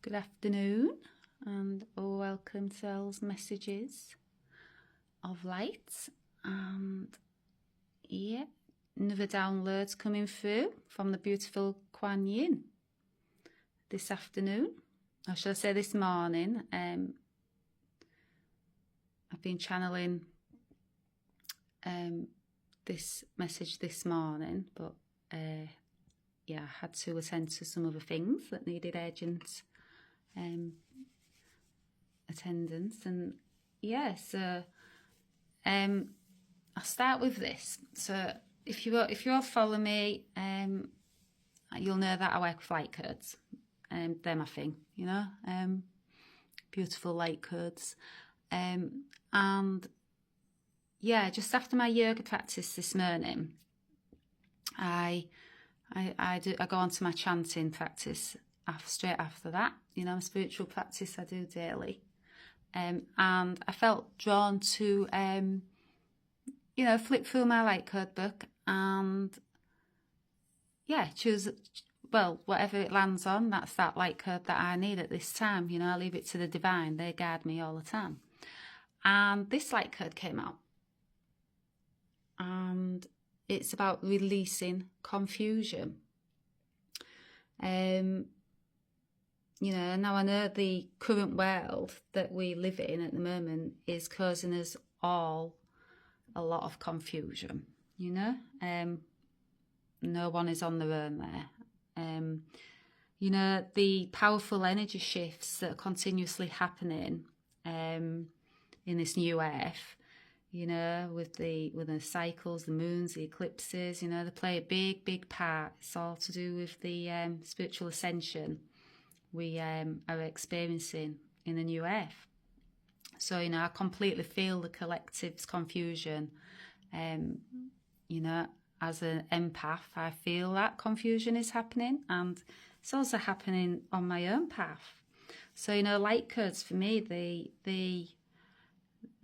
Good afternoon and welcome to Ells Messages of Light. And yeah, another download's coming through from the beautiful Quan Yin this afternoon, or should I say this morning. I've been channeling this message this morning, but yeah, I had to attend to some other things that needed urgent attendance. And yeah, so I'll start with this. So if you all follow me, you'll know that I work with light codes. They're my thing, you know, beautiful light codes. And yeah, just after my yoga practice this morning, I go on to my chanting practice straight after that, you know, spiritual practice I do daily. And I felt drawn to, you know, flip through my light code book and, yeah, choose, well, whatever it lands on, that's that light code that I need at this time. You know, I leave it to the Devine. They guide me all the time. And this light code came out. And it's about releasing confusion. You know, now I know the current world that we live in at the moment is causing us all a lot of confusion, you know. No one is on their own there. You know, the powerful energy shifts that are continuously happening in this new earth, you know, with the cycles, the moons, the eclipses, you know, they play a big part. It's all to do with the spiritual ascension we are experiencing in the new earth. So, you know, I completely feel the collective's confusion. You know, as an empath, I feel that confusion is happening, and it's also happening on my own path. So, you know, light codes for me,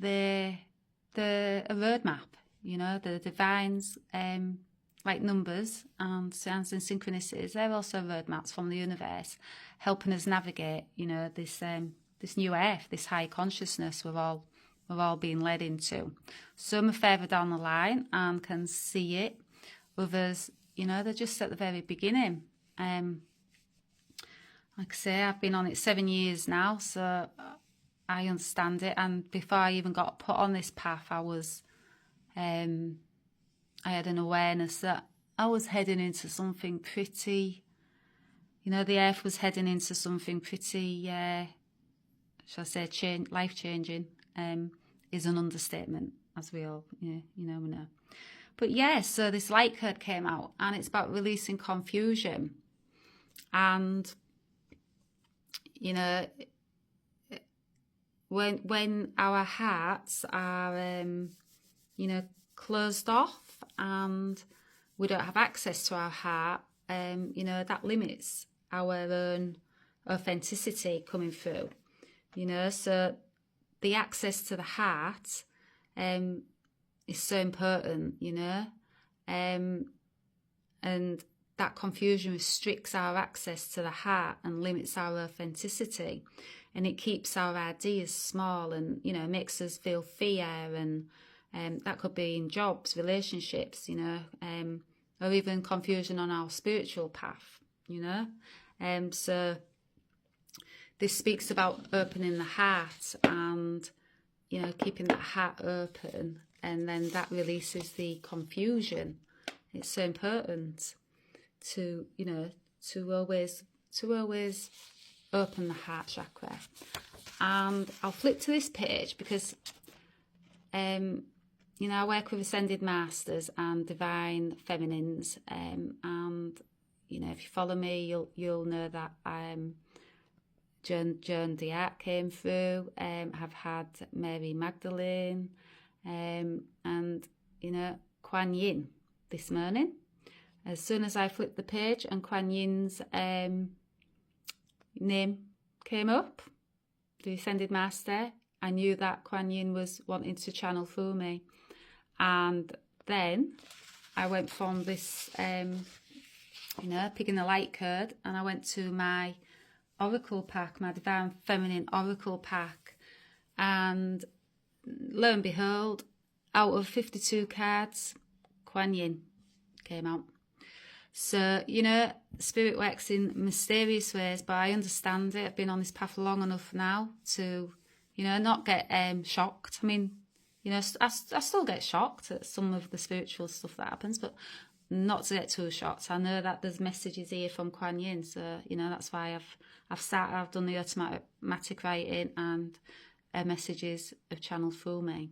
they're a roadmap, you know, the divines, like numbers and sounds and synchronicities, they're also roadmaps from the universe, helping us navigate, you know, this new earth, this high consciousness we're all being led into. Some are further down the line and can see it. Others, you know, they're just at the very beginning. Like I say, I've been on it 7 years now, so I understand it. And before I even got put on this path, I had an awareness that I was heading into something pretty, you know, the earth was heading into something pretty, shall I say, life-changing, is an understatement, as we all, we know. But yeah, so this light code came out, and it's about releasing confusion. And, you know, when our hearts are, you know, closed off and we don't have access to our heart, you know, that limits our own authenticity coming through, you know. So the access to the heart is so important, you know, and that confusion restricts our access to the heart and limits our authenticity, and it keeps our ideas small, and, you know, makes us feel fear, and that could be in jobs, relationships, you know, or even confusion on our spiritual path, you know. So this speaks about opening the heart and, you know, keeping that heart open, and then that releases the confusion. It's so important to, you know, to always open the heart chakra. And I'll flip to this page because, you know, I work with ascended masters and divine feminines, and, you know, if you follow me, you'll know that Joan Diat came through. I've had Mary Magdalene, and, you know, Quan Yin this morning. As soon as I flipped the page and Quan Yin's name came up, the ascended master, I knew that Quan Yin was wanting to channel through me. And then I went from this, you know, picking the light code, and I went to my oracle pack, my Divine Feminine oracle pack, and lo and behold, out of 52 cards, Quan Yin came out. So, you know, spirit works in mysterious ways, but I understand it. I've been on this path long enough now to, you know, not get shocked. I mean, you know, I still get shocked at some of the spiritual stuff that happens, but not to get too shocked. I know that there's messages here from Quan Yin, so, you know, that's why I've done the automatic writing, and messages have channeled through me.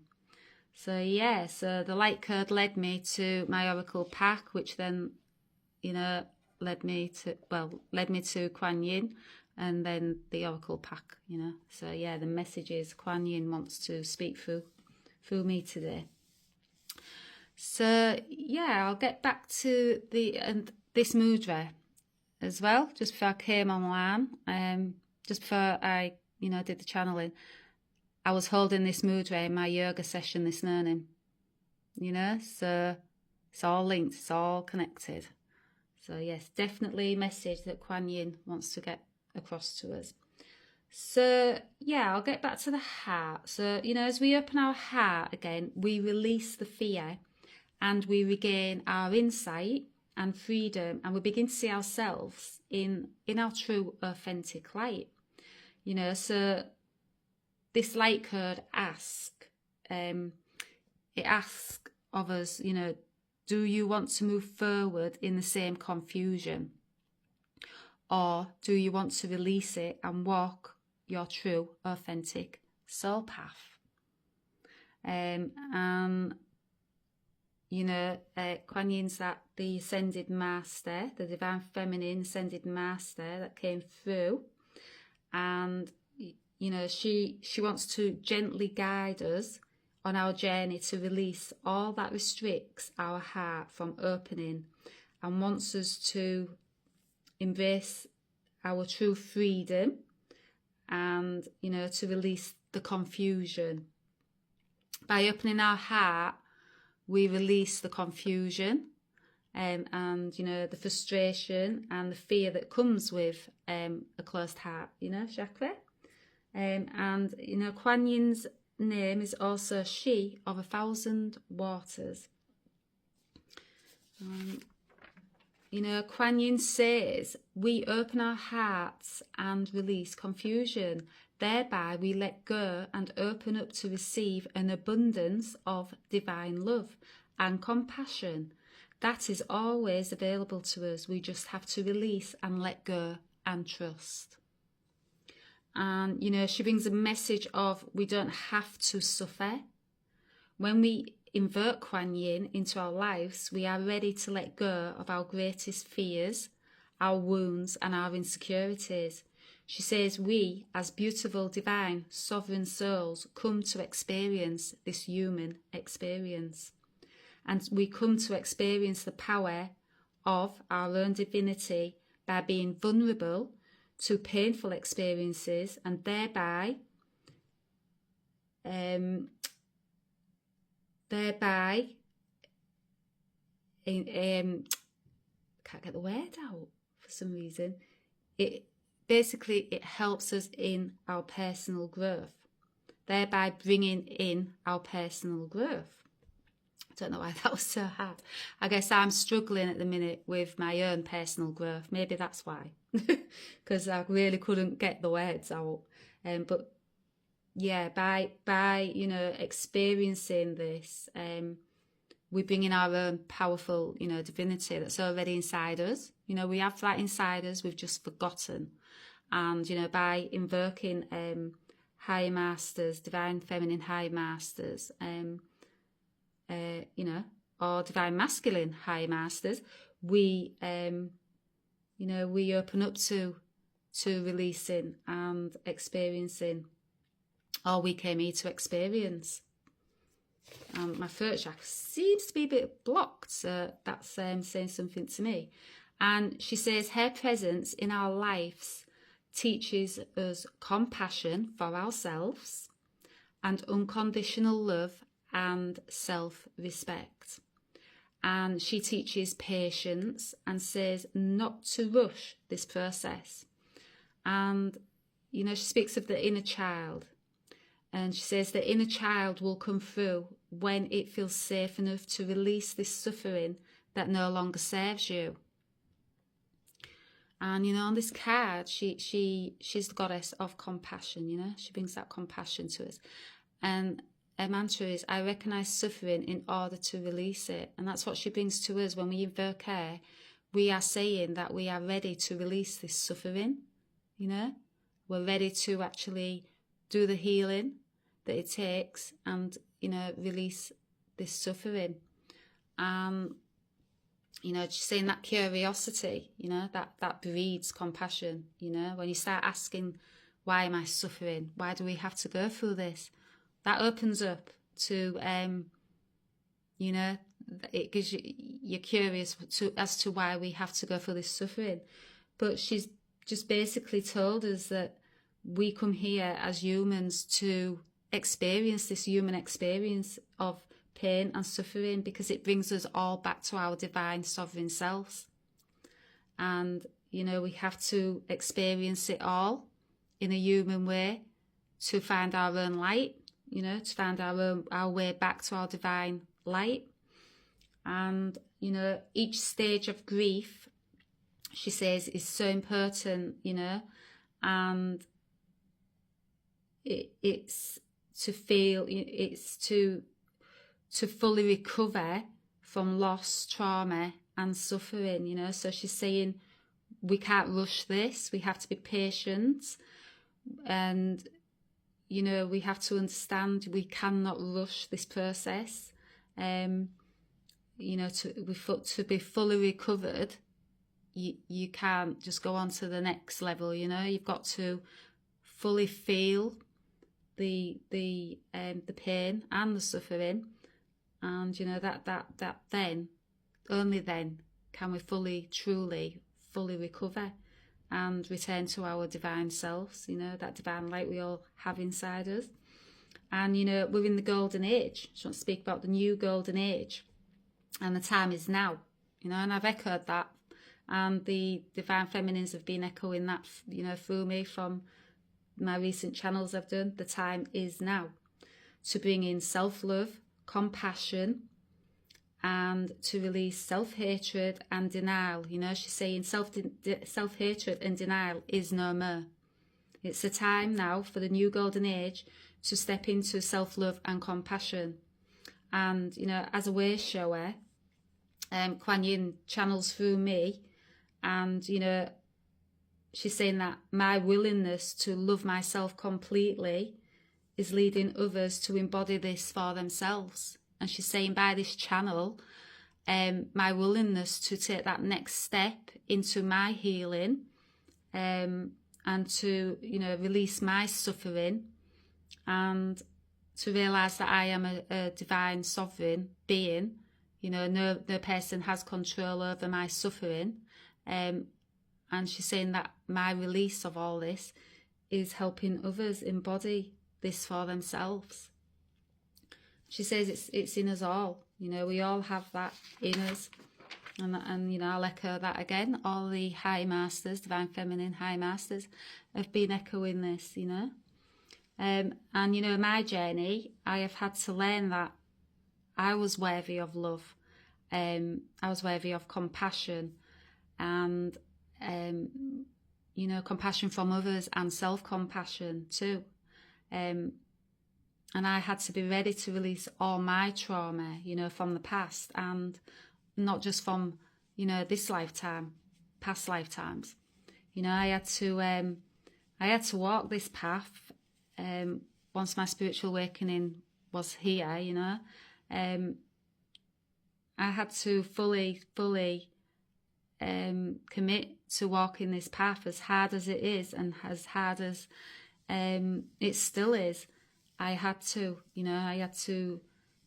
So yeah, so the light code led me to my oracle pack, which then, you know, led me to Quan Yin, and then the oracle pack, you know. So yeah, the messages Quan Yin wants to speak through me today. So yeah, I'll get back to this mudra as well. Just before I came online, just before I, you know, did the channeling, I was holding this mudra in my yoga session this morning. You know, so it's all linked, it's all connected. So yes, definitely a message that Quan Yin wants to get across to us. So yeah, I'll get back to the heart. So, you know, as we open our heart again, we release the fear, and we regain our insight and freedom, and we begin to see ourselves in our true authentic light. You know, so this light code it asks of us, you know, do you want to move forward in the same confusion, or do you want to release it and walk your true authentic soul path? And you know, Quan Yin's that the ascended master, the Divine Feminine ascended master that came through, and you know, she wants to gently guide us on our journey to release all that restricts our heart from opening, and wants us to embrace our true freedom, and, you know, to release the confusion. By opening our heart, we release the confusion, and, you know, the frustration and the fear that comes with a closed heart, you know, chakra. And, you know, Quan Yin's name is also She of 1,000 Waters. You know, Quan Yin says we open our hearts and release confusion. Thereby we let go and open up to receive an abundance of divine love and compassion that is always available to us. We just have to release and let go and trust. And, you know, she brings a message of we don't have to suffer. When we invoke Quan Yin into our lives, we are ready to let go of our greatest fears, our wounds and our insecurities. She says we, as beautiful, divine, sovereign souls, come to experience this human experience. And we come to experience the power of our own divinity by being vulnerable to painful experiences, and thereby can't get the word out for some reason. It helps us in our personal growth, thereby bringing in our personal growth. I don't know why that was so hard. I guess I'm struggling at the minute with my own personal growth. Maybe that's why, because I really couldn't get the words out. But yeah, by you know, experiencing this, we bring in our own powerful, you know, divinity that's already inside us. You know, we have that inside us. We've just forgotten. And, you know, by invoking higher masters, divine feminine higher masters, you know, or divine masculine higher masters, we, you know, we open up to releasing and experiencing all we came here to experience. My throat chakra seems to be a bit blocked, so that's saying something to me. And she says her presence in our lives teaches us compassion for ourselves and unconditional love and self-respect. And she teaches patience and says not to rush this process. And, you know, she speaks of the inner child. And she says the inner child will come through when it feels safe enough to release this suffering that no longer serves you. And, you know, on this card, she's the goddess of compassion, you know. She brings that compassion to us. And her mantra is, I recognize suffering in order to release it. And that's what she brings to us when we invoke her. We are saying that we are ready to release this suffering, you know. We're ready to actually do the healing that it takes and, you know, release this suffering. You know, just saying that curiosity, you know, that breeds compassion, you know. When you start asking, why am I suffering? Why do we have to go through this? That opens up to, you know, it gives you're curious as to why we have to go through this suffering. But she's just basically told us that we come here as humans to experience this human experience of pain and suffering, because it brings us all back to our divine sovereign selves. And, you know, we have to experience it all in a human way to find our own light, you know, to find our way back to our divine light. And, you know, each stage of grief, she says, is so important, you know, and it's to feel, it's to fully recover from loss, trauma and suffering, you know. So she's saying we can't rush this, we have to be patient, and, you know, we have to understand we cannot rush this process. You know, to be fully recovered, you can't just go on to the next level, you know. You've got to fully feel the pain and the suffering, and, you know, that then, only then can we truly recover and return to our divine selves, you know, that divine light we all have inside us. And, you know, we're in the golden age. She wants to speak about the new golden age, and the time is now, you know. And I've echoed that, and the divine feminines have been echoing that, you know, through me from my recent channels I've done. The time is now to bring in self-love, compassion, and to release self-hatred and denial. You know, she's saying self-hatred and denial is no more. It's the time now for the new golden age to step into self-love and compassion. And, you know, as a way shower, Quan Yin channels through me, and, you know, she's saying that my willingness to love myself completely is leading others to embody this for themselves. And she's saying by this channel, my willingness to take that next step into my healing, and to, you know, release my suffering, and to realise that I am a divine sovereign being. You know, no person has control over my suffering. And she's saying that my release of all this is helping others embody this for themselves. She says it's in us all. You know, we all have that in us. And you know, I'll echo that again. All the high masters, divine feminine high masters, have been echoing this, you know. And, you know, my journey, I have had to learn that I was worthy of love. I was worthy of compassion, and, you know, compassion from others and self-compassion too. And I had to be ready to release all my trauma, you know, from the past, and not just from, you know, this lifetime, past lifetimes. You know, I had to walk this path. Once my spiritual awakening was here, you know, I had to fully commit to walking this path, as hard as it is and as hard as it still is. I had to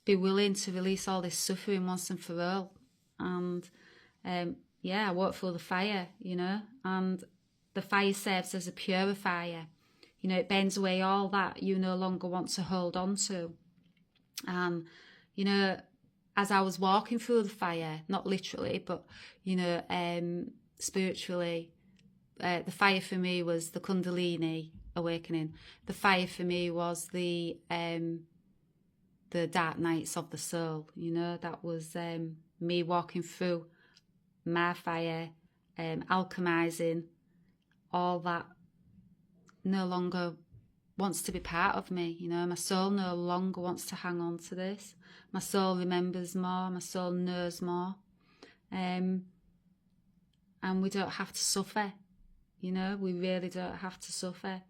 be willing to release all this suffering once and for all. And I walked through the fire, you know, and the fire serves as a purifier. You know, it burns away all that you no longer want to hold on to. And, you know, as I was walking through the fire, not literally, but, you know, spiritually, the fire for me was the Kundalini awakening. The fire for me was the dark nights of the soul. You know, that was me walking through my fire, alchemizing all that no longer wants to be part of me. You know, my soul no longer wants to hang on to this. My soul remembers more. My soul knows more. And we don't have to suffer. You know, we really don't have to suffer.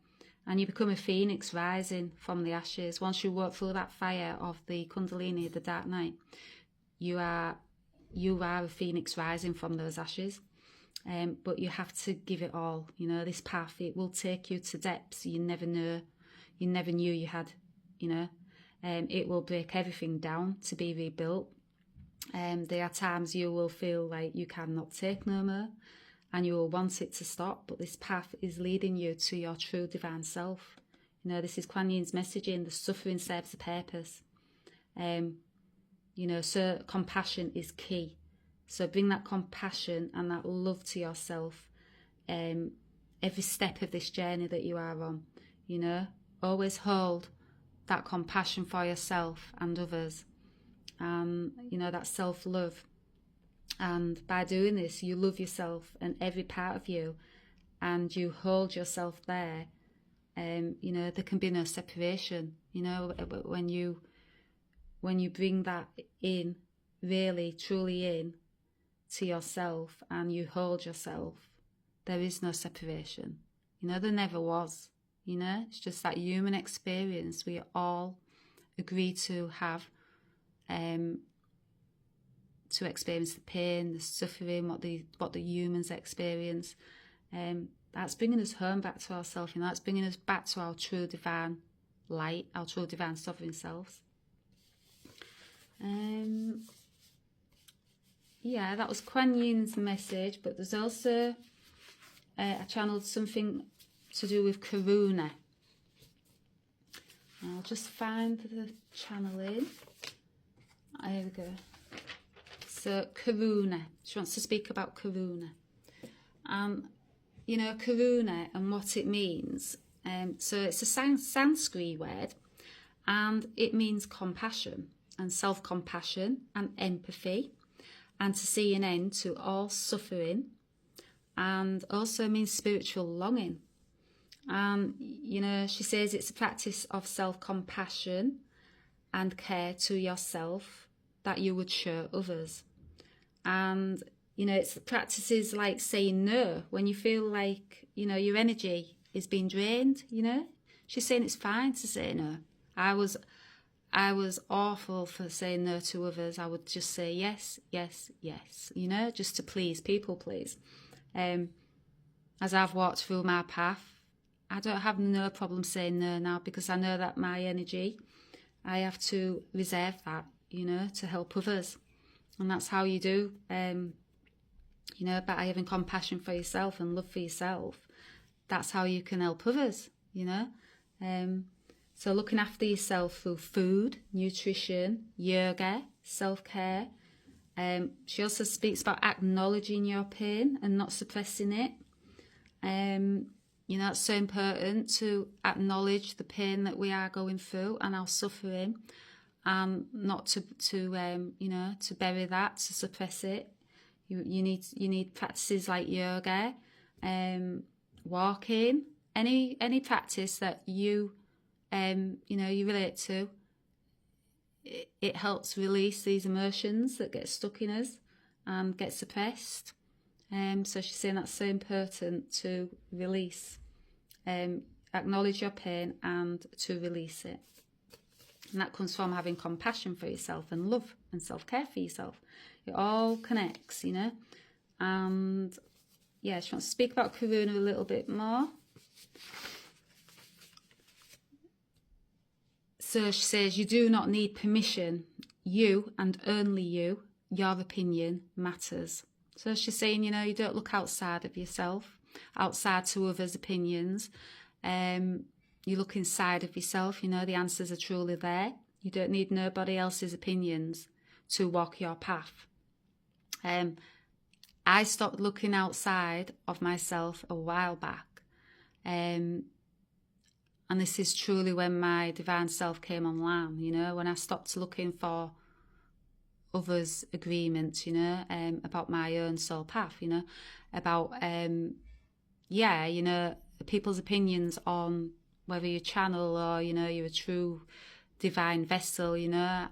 And you become a phoenix rising from the ashes. Once you walk through that fire of the Kundalini, the dark night, you are a phoenix rising from those ashes. But you have to give it all. You know, this path, it will take you to depths you never knew you had. You know, it will break everything down to be rebuilt. There are times you will feel like you cannot take no more, and you will want it to stop, but this path is leading you to your true divine self. You know, this is Quan Yin's messaging: the suffering serves a purpose. You know, so compassion is key. So bring that compassion and that love to yourself every step of this journey that you are on. You know, always hold that compassion for yourself and others. You know, that self-love. And by doing this, you love yourself and every part of you, and you hold yourself there. You know, there can be no separation. You know, when you bring that in, really, truly in to yourself, and you hold yourself, there is no separation. You know, there never was. You know, it's just that human experience we all agree to have, to experience the pain, the suffering, what the humans experience. That's bringing us home back to ourselves. You know, that's bringing us back to our true divine light, our true divine sovereign selves. Yeah, that was Quan Yin's message, but there's also I channeled something to do with Karuna. I'll just find the channeling. Here we go. So Karuna, she wants to speak about Karuna. You know, Karuna and what it means. So it's a Sanskrit word, and it means compassion and self-compassion and empathy, and to see an end to all suffering, and also means spiritual longing. You know, she says it's a practice of self-compassion and care to yourself that you would show others. And, you know, it's practices like saying no when you feel like, you know, your energy is being drained, you know. She's saying it's fine to say no. I was awful for saying no to others. I would just say yes, yes, yes, you know, just to please, people please. As I've walked through my path, I don't have no problem saying no now, because I know that my energy, I have to reserve that, you know, to help others. And that's how you do, you know, by having compassion for yourself and love for yourself. That's how you can help others, you know. So looking after yourself through food, nutrition, yoga, self-care. She also speaks about acknowledging your pain and not suppressing it. You know, it's so important to acknowledge the pain that we are going through and our suffering, and not to you know, to bury that, to suppress it. You need practices like yoga, walking, any practice that you you know, you relate to. It helps release these emotions that get stuck in us and get suppressed. So she's saying that's so important to release, acknowledge your pain and to release it. And that comes from having compassion for yourself and love and self-care for yourself. It all connects, you know. And yeah, she wants to speak about Karuna a little bit more. So she says, you do not need permission. You and only you, your opinion matters. So she's saying, you know, you don't look outside of yourself, outside to others' opinions. You look inside of yourself, you know, the answers are truly there. You don't need nobody else's opinions to walk your path. I stopped looking outside of myself a while back. And this is truly when my divine self came online, you know, when I stopped looking for others' agreements, you know, about my own soul path, you know, about, you know, people's opinions on whether you channel or, you know, you're a true divine vessel, you know.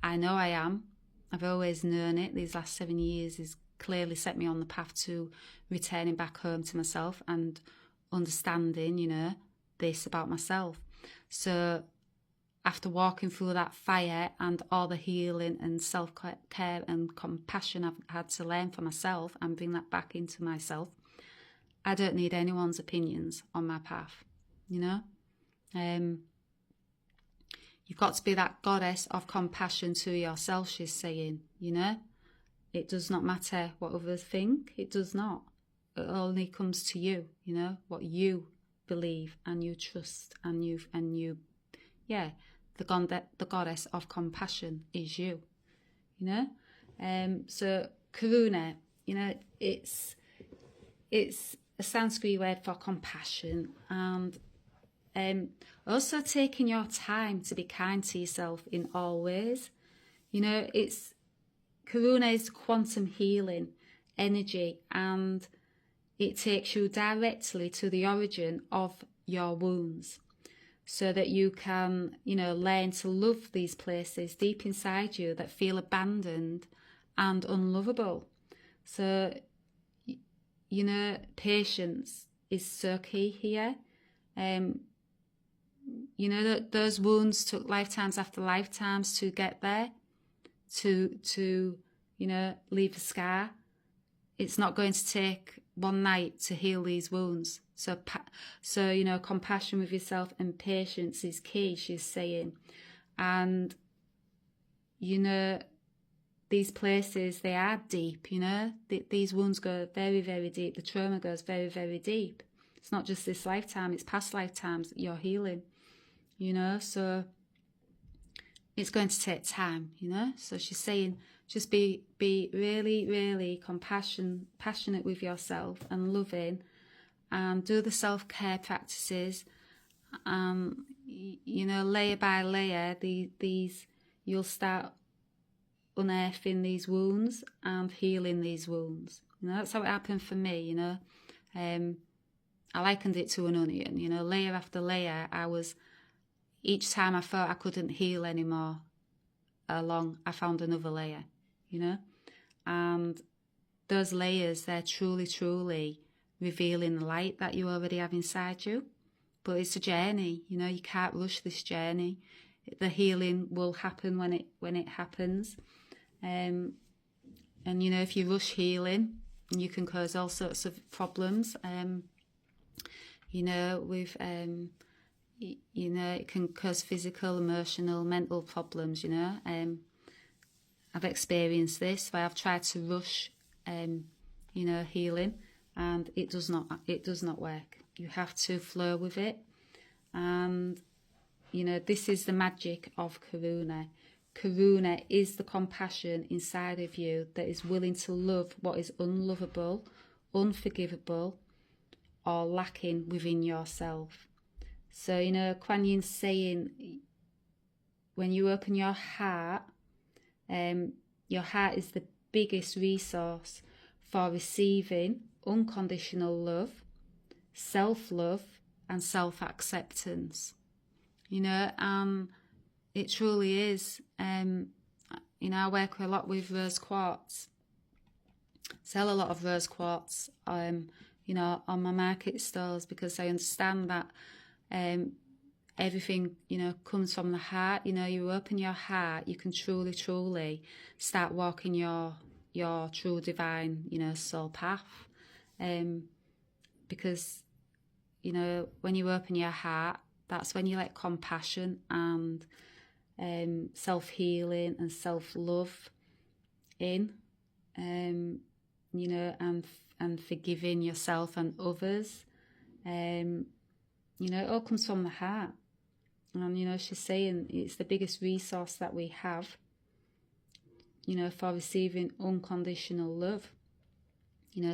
I know I am. I've always known it. These last 7 years has clearly set me on the path to returning back home to myself and understanding, you know, this about myself. So after walking through that fire and all the healing and self-care and compassion I've had to learn for myself and bring that back into myself, I don't need anyone's opinions on my path, you know. You've got to be that goddess of compassion to yourself, she's saying, you know. It does not matter what others think. It does not. It only comes to you, you know, what you believe and you trust and you the goddess of compassion is you, you know. So karuna, you know, it's a Sanskrit word for compassion, and also taking your time to be kind to yourself in all ways. You know, karuna is quantum healing energy, and it takes you directly to the origin of your wounds, so that you can, you know, learn to love these places deep inside you that feel abandoned and unlovable. So, you know, patience is so key here. You know, that those wounds took lifetimes after lifetimes to get there, to you know, leave a scar. It's not going to take one night to heal these wounds. So you know, compassion with yourself and patience is key, she's saying. And, you know, these places, they are deep, you know. These wounds go very, very deep. The trauma goes very, very deep. It's not just this lifetime, it's past lifetimes that you're healing, you know. So it's going to take time, you know. So she's saying, just be really, really passionate with yourself and loving, and do the self-care practices. You know, layer by layer, these you'll start unearthing these wounds and healing these wounds. You know, that's how it happened for me, you know. I likened it to an onion, you know, layer after layer. Each time I felt I couldn't heal anymore, I found another layer, you know. And those layers, they're truly, truly revealing the light that you already have inside you. But it's a journey, you know. You can't rush this journey. The healing will happen when it happens. And you know, if you rush healing, you can cause all sorts of problems. You know, with you know, it can cause physical, emotional, mental problems. You know, I've experienced this where I've tried to rush, you know, healing, and it does not work. You have to flow with it, and you know, this is the magic of karuna. Karuna is the compassion inside of you that is willing to love what is unlovable, unforgivable, or lacking within yourself. So, you know, Quan Yin's saying, when you open your heart is the biggest resource for receiving unconditional love, self-love, and self-acceptance. You know, it truly is. You know, I work a lot with rose quartz. Sell a lot of rose quartz, you know, on my market stalls, because I understand that everything, you know, comes from the heart. You know, you open your heart, you can truly, truly start walking your true divine, you know, soul path. Because, you know, when you open your heart, that's when you let compassion and self-healing and self-love in, you know, and forgiving yourself and others. You know, it all comes from the heart. And, you know, she's saying it's the biggest resource that we have, you know, for receiving unconditional love.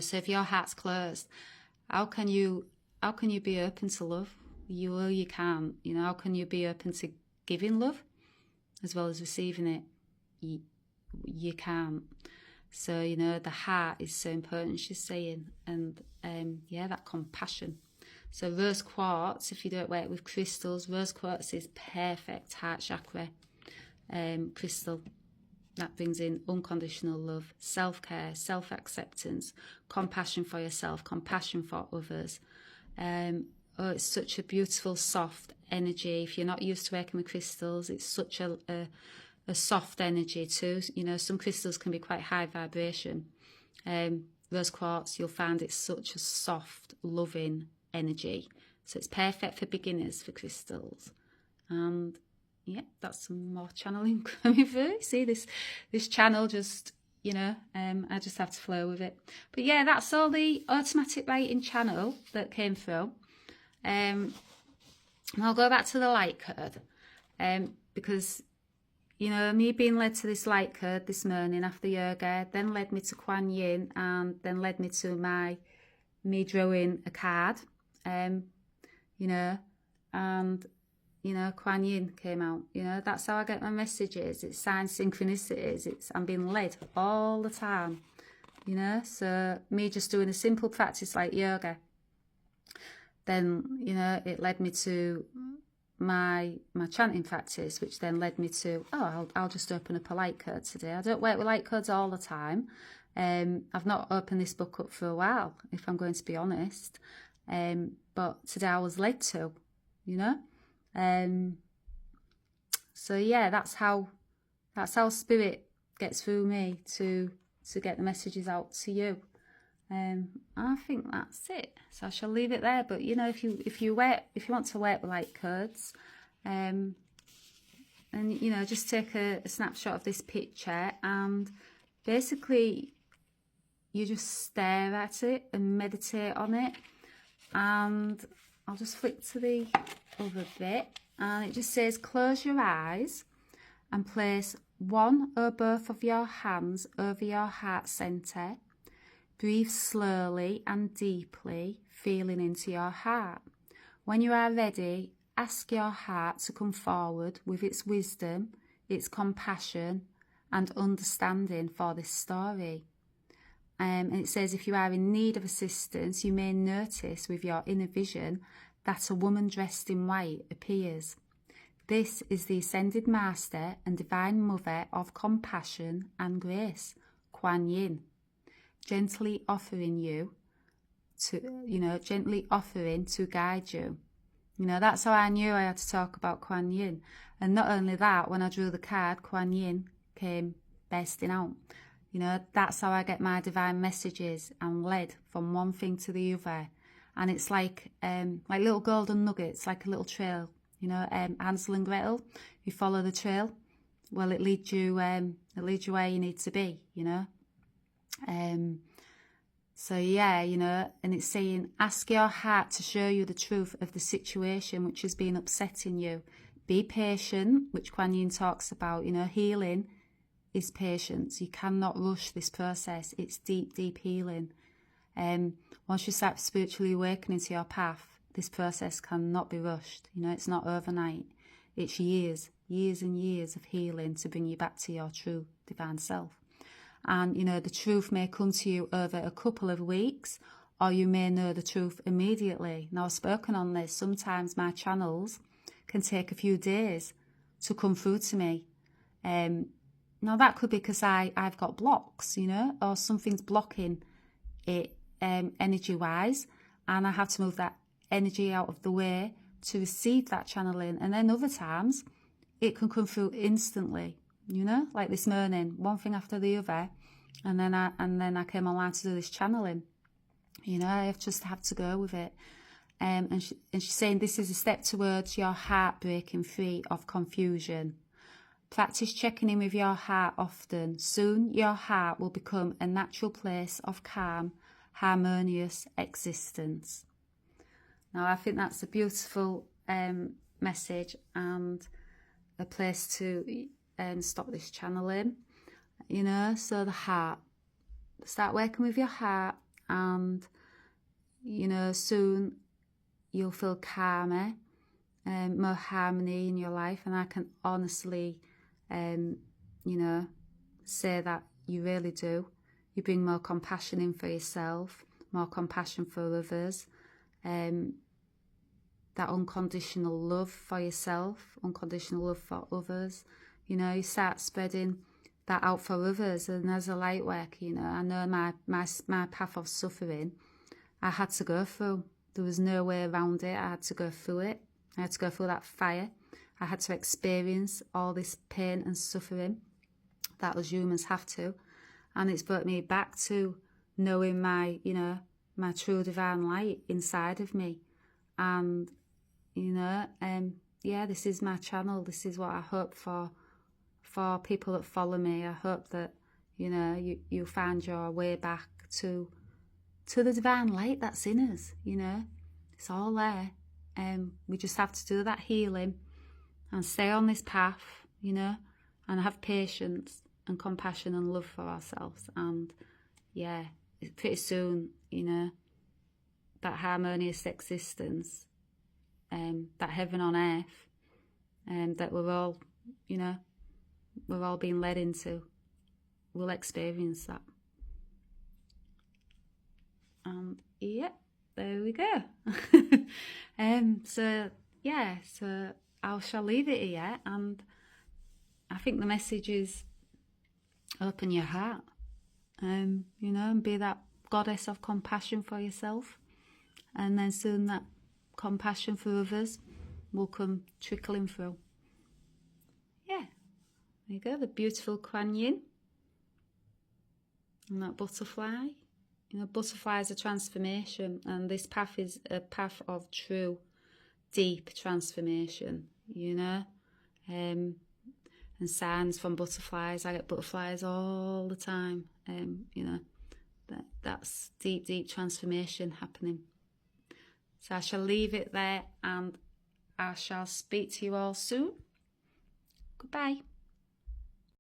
So if your heart's closed, how can you be open to love? You can't. How can you be open to giving love as well as receiving it? You can't. So the heart is so important, she's saying, and that compassion. So rose quartz, if you don't work with crystals, rose quartz is perfect heart chakra crystal. That brings in unconditional love, self-care, self-acceptance, compassion for yourself, compassion for others. It's such a beautiful, soft energy. If you're not used to working with crystals, it's such a soft energy too. Some crystals can be quite high vibration. Rose quartz, you'll find it's such a soft, loving energy. So it's perfect for beginners for crystals. And yeah, that's some more channeling coming through. See this channel just, I just have to flow with it. But yeah, that's all the automatic writing channel that came through. And I'll go back to the light code. Because, me being led to this light code this morning after yoga, then led me to Quan Yin, and then led me to me drawing a card. And Quan Yin came out. That's how I get my messages. It's signs, synchronicities. I'm being led all the time. So me just doing a simple practice like yoga. Then, it led me to my chanting practice, which then led me to, I'll just open up a light code today. I don't work with light codes all the time. I've not opened this book up for a while, if I'm going to be honest. But today I was led to, so yeah, that's how spirit gets through me to get the messages out to you. I think that's it. So I shall leave it there. But if you want to work with light codes, and just take a snapshot of this picture, and basically you just stare at it and meditate on it. And I'll just flick to the other bit, and it just says, close your eyes and place one or both of your hands over your heart center. Breathe slowly and deeply, feeling into your heart. When you are ready, ask your heart to come forward with its wisdom, its compassion and understanding for this story. And it says, if you are in need of assistance, you may notice with your inner vision that a woman dressed in white appears. This is the Ascended Master and Divine Mother of Compassion and Grace, Quan Yin, gently offering to guide you. That's how I knew I had to talk about Quan Yin. And not only that, when I drew the card, Quan Yin came bursting out. That's how I get my divine messages. I'm led from one thing to the other. And it's like little golden nuggets, like a little trail. Hansel and Gretel, you follow the trail. Well, it leads you where you need to be, So yeah, and it's saying, ask your heart to show you the truth of the situation which has been upsetting you. Be patient, which Quan Yin talks about. Healing is patience. You cannot rush this process. It's deep, deep healing. Once you start spiritually awakening to your path, this process cannot be rushed. It's not overnight. It's years and years of healing to bring you back to your true divine self. And, the truth may come to you over a couple of weeks, or you may know the truth immediately. Now, I've spoken on this. Sometimes my channels can take a few days to come through to me. Now, that could be because I've got blocks, or something's blocking it energy-wise, and I have to move that energy out of the way to receive that channeling. And then other times, it can come through instantly. Like this morning, one thing after the other, and then I came online to do this channeling. I just have to go with it. And she's saying this is a step towards your heart breaking free of confusion. Practice checking in with your heart often. Soon your heart will become a natural place of calm, harmonious existence. Now, I think that's a beautiful message and a place to stop this channeling. So the heart. Start working with your heart and, you know, soon you'll feel calmer, more harmony in your life. And I can honestly, you know, say that you really do. You bring more compassion in for yourself, more compassion for others, that unconditional love for yourself, unconditional love for others. You know, you start spreading that out for others. And as a light worker, you know, I know my path of suffering, I had to go through. There was no way around it. I had to go through it. I had to go through that fire. I had to experience all this pain and suffering that us humans have to. And it's brought me back to knowing my, you know, my true divine light inside of me. And, you know, yeah, this is my channel. This is what I hope for people that follow me. I hope that, you know, you find your way back to the divine light that's in us, you know. It's all there. We just have to do that healing and stay on this path, you know, and have patience and compassion and love for ourselves. And yeah, pretty soon, you know, that harmonious existence, that heaven on earth, that we're all, you know, we're all being led into, we'll experience that. And yeah, there we go. So yeah, so I shall leave it here. And I think the message is open your heart, you know, and be that goddess of compassion for yourself. And then soon that compassion for others will come trickling through. Yeah, there you go, the beautiful Quan Yin. And that butterfly. You know, butterfly is a transformation, and this path is a path of true, deep transformation, you know. And signs from butterflies. I get butterflies all the time. You know, that's deep, deep transformation happening. So I shall leave it there, and I shall speak to you all soon. Goodbye.